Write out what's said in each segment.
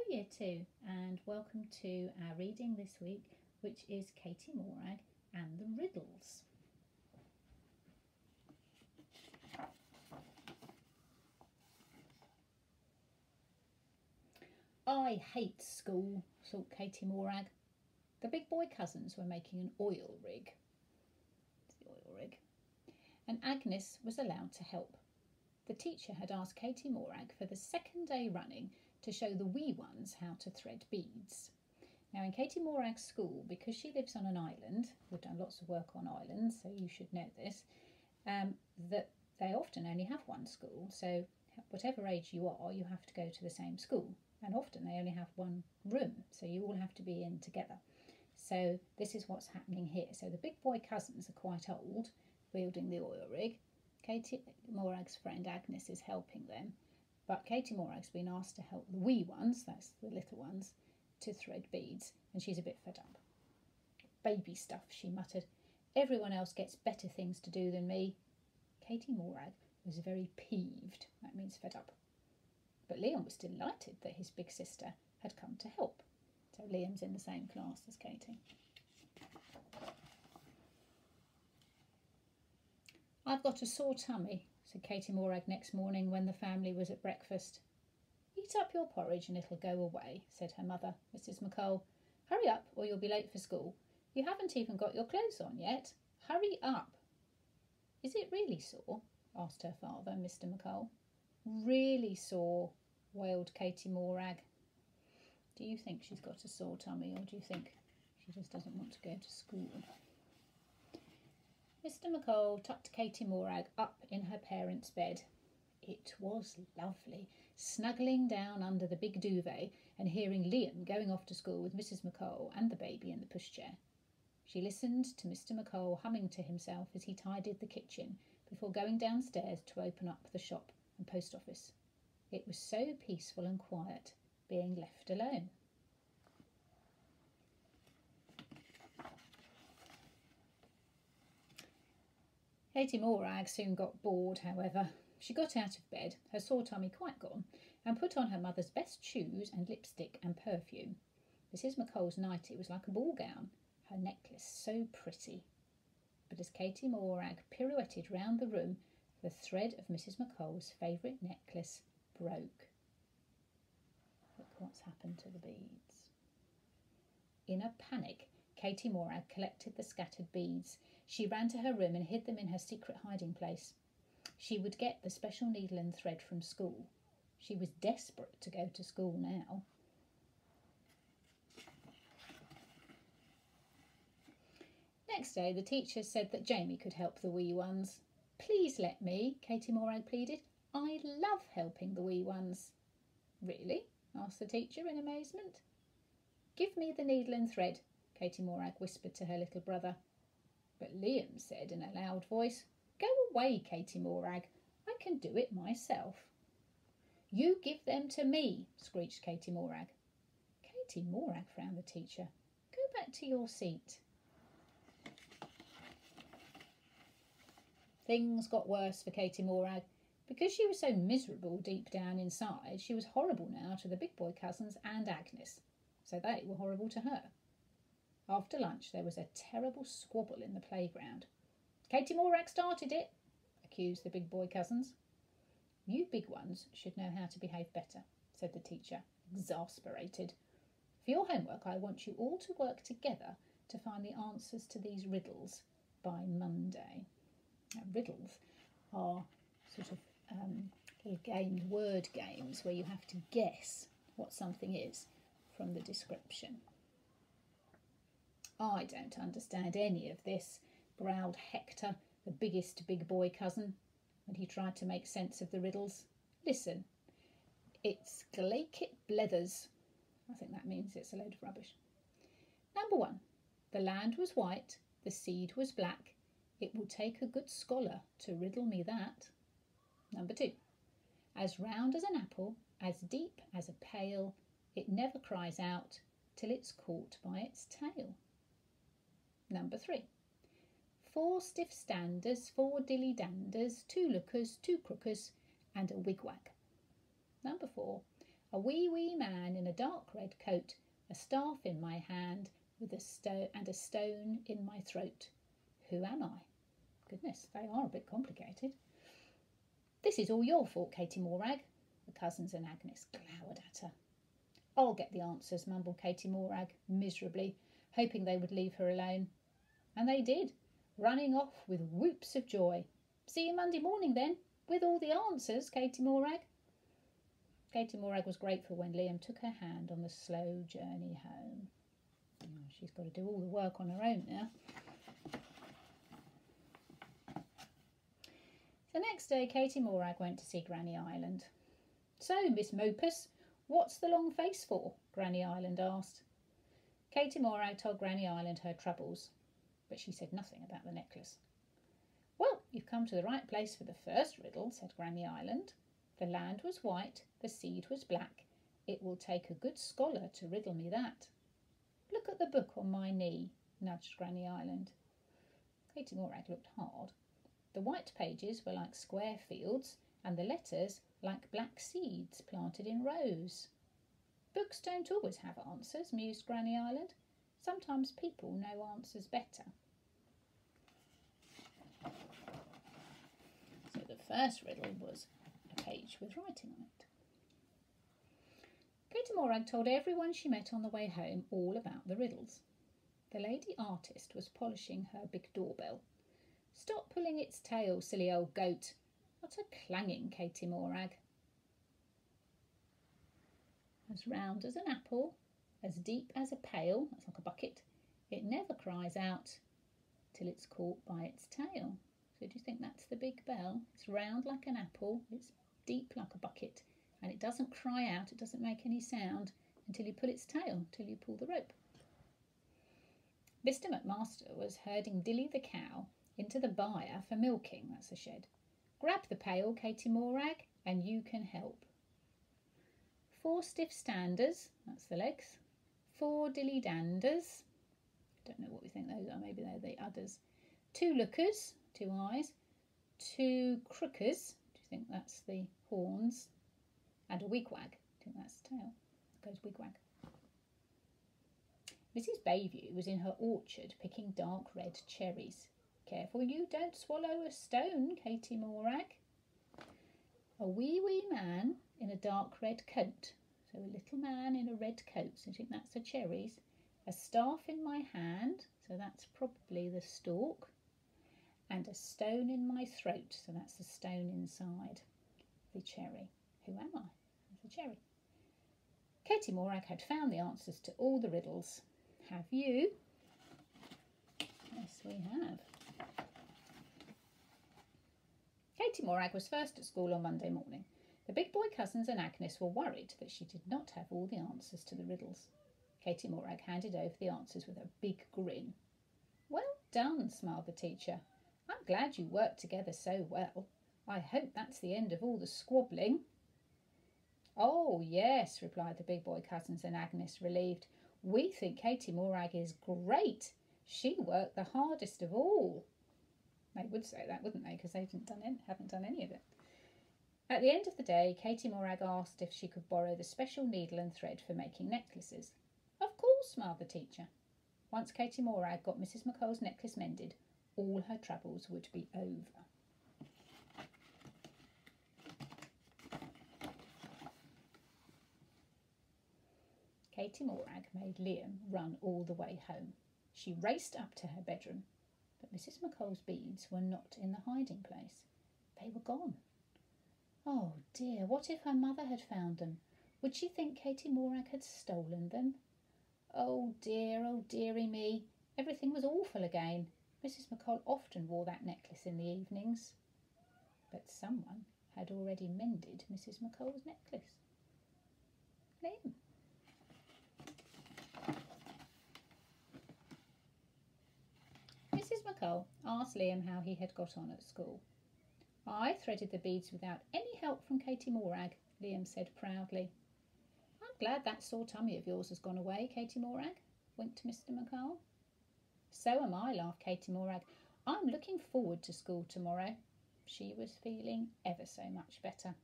Year 2 and welcome to our reading this week, which is Katie Morag and the Riddles. I hate school, thought Katie Morag. The big boy cousins were making an oil rig. And Agnes was allowed to help. The teacher had asked Katie Morag for the second day running to show the wee ones how to thread beads. Now in Katie Morag's school, because she lives on an island, we've done lots of work on islands, so you should know this, that they often only have one school, so whatever age you are, you have to go to the same school. And often they only have one room, so you all have to be in together. So this is what's happening here. So the big boy cousins are quite old, wielding the oil rig. Katie Morag's friend Agnes is helping them, but Katie Morag's been asked to help the wee ones, that's the little ones, to thread beads, and she's a bit fed up. Baby stuff, she muttered. Everyone else gets better things to do than me. Katie Morag was very peeved, that means fed up. But Liam was delighted that his big sister had come to help. So Liam's in the same class as Katie. I've got a sore tummy, said Katie Morag next morning when the family was at breakfast. Eat up your porridge and it'll go away, said her mother, Mrs. McColl. Hurry up or you'll be late for school. You haven't even got your clothes on yet. Hurry up. Is it really sore? Asked her father, Mr. McColl. Really sore, wailed Katie Morag. Do you think she's got a sore tummy, or do you think she just doesn't want to go to school? Mr. McColl tucked Katie Morag up in her parents' bed. It was lovely, snuggling down under the big duvet and hearing Liam going off to school with Mrs. McColl and the baby in the pushchair. She listened to Mr. McColl humming to himself as he tidied the kitchen before going downstairs to open up the shop and post office. It was so peaceful and quiet, being left alone. Katie Morag soon got bored, however. She got out of bed, her sore tummy quite gone, and put on her mother's best shoes and lipstick and perfume. Mrs. McColl's nightie was like a ball gown, her necklace so pretty. But as Katie Morag pirouetted round the room, the thread of Mrs. McColl's favourite necklace broke. Look what's happened to the beads. In a panic, Katie Morag collected the scattered beads. She ran to her room and hid them in her secret hiding place. She would get the special needle and thread from school. She was desperate to go to school now. Next day, the teacher said that Jamie could help the wee ones. Please let me, Katie Morag pleaded. I love helping the wee ones. Really? Asked the teacher in amazement. Give me the needle and thread, Katie Morag whispered to her little brother. But Liam said in a loud voice, Go away, Katie Morag. I can do it myself. You give them to me, screeched Katie Morag. Katie Morag, frowned the teacher. Go back to your seat. Things got worse for Katie Morag. Because she was so miserable deep down inside, she was horrible now to the big boy cousins and Agnes, so they were horrible to her. After lunch there was a terrible squabble in the playground. Katie Morag started it, accused the big boy cousins. You big ones should know how to behave better, said the teacher, exasperated. For your homework I want you all to work together to find the answers to these riddles by Monday. Now, riddles are sort of little word games where you have to guess what something is from the description. I don't understand any of this, growled Hector, the biggest big boy cousin, when he tried to make sense of the riddles. Listen, it's glaikit blethers. I think that means it's a load of rubbish. Number 1, the land was white, the seed was black. It will take a good scholar to riddle me that. Number 2, as round as an apple, as deep as a pail, it never cries out till it's caught by its tail. Number 3, 4 stiff standers, 4 dilly-danders, 2 lookers, 2 crookers, and a wigwag. Number 4, A wee man in a dark red coat, a staff in my hand, with a stone in my throat. Who am I? Goodness, they are a bit complicated. This is all your fault, Katie Morag. The cousins and Agnes glowered at her. I'll get the answers, mumbled Katie Morag miserably, hoping they would leave her alone. And they did, running off with whoops of joy. See you Monday morning then, with all the answers, Katie Morag. Katie Morag was grateful when Liam took her hand on the slow journey home. Oh, she's got to do all the work on her own now. The next day, Katie Morag went to see Granny Island. So, Miss Mopus, what's the long face for? Granny Island asked. Katie Morag told Granny Island her troubles, but she said nothing about the necklace. Well, you've come to the right place for the first riddle, said Granny Island. The land was white, the seed was black. It will take a good scholar to riddle me that. Look at the book on my knee, nudged Granny Island. Katie Morag looked hard. The white pages were like square fields, and the letters like black seeds planted in rows. Books don't always have answers, mused Granny Island. Sometimes people know answers better. So the first riddle was a page with writing on it. Katie Morag told everyone she met on the way home all about the riddles. The lady artist was polishing her big doorbell. Stop pulling its tail, silly old goat. What a clanging, Katie Morag. As round as an apple, as deep as a pail, that's like a bucket, it never cries out till it's caught by its tail. So do you think that's the big bell? It's round like an apple, it's deep like a bucket, and it doesn't cry out, it doesn't make any sound until you pull its tail, till you pull the rope. Mr. McMaster was herding Dilly the cow into the byre for milking, that's a shed. Grab the pail, Katie Morag, and you can help. 4 stiff standers, that's the legs. 4 dilly danders, don't know what we think those are, maybe they're the udders. 2 lookers, 2 eyes. 2 crookers, do you think that's the horns? And a wigwag, do you think that's the tail? That goes wigwag. Mrs. Bayview was in her orchard picking dark red cherries. Careful you don't swallow a stone, Katie Morag. A wee man in a dark red coat. So a little man in a red coat, so I think that's the cherries. A staff in my hand, so that's probably the stalk. And a stone in my throat, so that's the stone inside the cherry. Who am I? That's a cherry. Katie Morag had found the answers to all the riddles. Have you? Yes, we have. Katie Morag was first at school on Monday morning. The big boy cousins and Agnes were worried that she did not have all the answers to the riddles. Katie Morag handed over the answers with a big grin. Well done, smiled the teacher. I'm glad you worked together so well. I hope that's the end of all the squabbling. Oh, yes, replied the big boy cousins and Agnes, relieved. We think Katie Morag is great. She worked the hardest of all. They would say that, wouldn't they? Because they haven't done any of it. At the end of the day, Katie Morag asked if she could borrow the special needle and thread for making necklaces. Of course, smiled the teacher. Once Katie Morag got Mrs. McColl's necklace mended, all her troubles would be over. Katie Morag made Liam run all the way home. She raced up to her bedroom, but Mrs. McColl's beads were not in the hiding place. They were gone. Oh dear, what if her mother had found them? Would she think Katie Morag had stolen them? Oh dearie me, everything was awful again. Mrs. McColl often wore that necklace in the evenings. But someone had already mended Mrs. McColl's necklace. Liam. Mrs. McColl asked Liam how he had got on at school. I threaded the beads without any help from Katie Morag, Liam said proudly. I'm glad that sore tummy of yours has gone away, Katie Morag, winked Mr. McColl. So am I, laughed Katie Morag. I'm looking forward to school tomorrow. She was feeling ever so much better.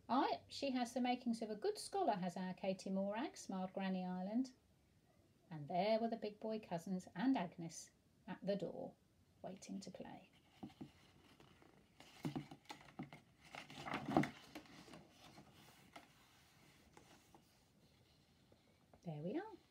Aye, she has the makings of a good scholar, has our Katie Morag, smiled Granny Ireland. And there were the big boy cousins and Agnes at the door, waiting to play. There we are.